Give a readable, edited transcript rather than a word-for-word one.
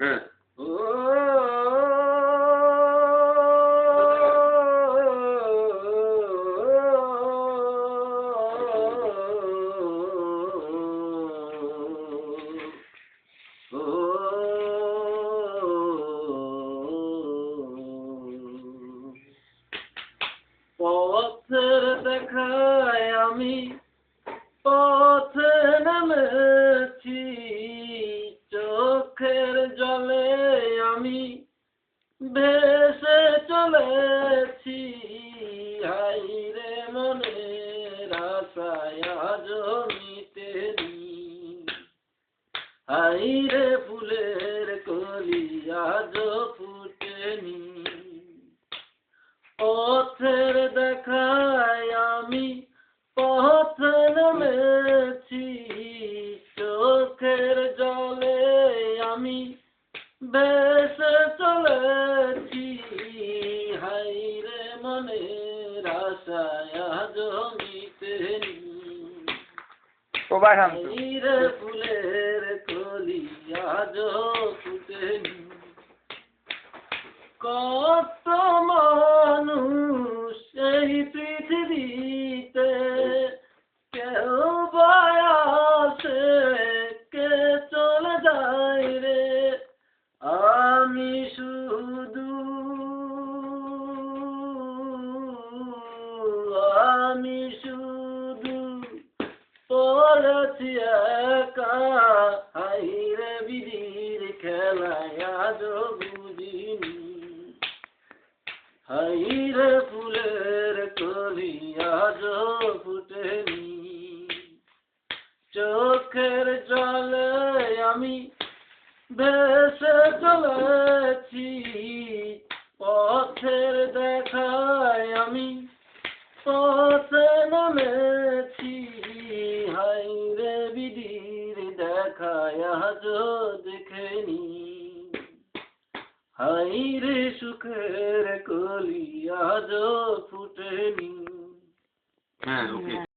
হ্যাঁ। পথের দেখায় আমি পথে নেমেছি, চোখের জলে আমি ভেসে চলেছি। হায়রে মনের আশায় আজ মিটেনি, হায়রে ফুলের কলি আজ ফুটেনি। পথের দেখায় আমি পথে নেমেছি, চোখের জলে আমি ভেসে চলেছি। হায়রে মনের আশায় আজ মিটেনি, হায়রে ফুলের কলি আজ ফুটেনি। কত মানুষ এই পৃথিবীতে, কেউ বা আসে কে চলে যায় রে। আমি শুধু পড়েছি একা, হায়রে বিধির খেলায় আজ বুঝিনি। হায়রে ফুলের কলি আজ ফুটেনি, চোখের জলে আমি ভেসে চলেছি। পথের দেখায় আমি পথে নেমেছি, হায়রে বিধির দেখায় আজ দেখেনি। হায়রে সুখের কলি আজ ফুটেনি। হ্যাঁ, ওকে।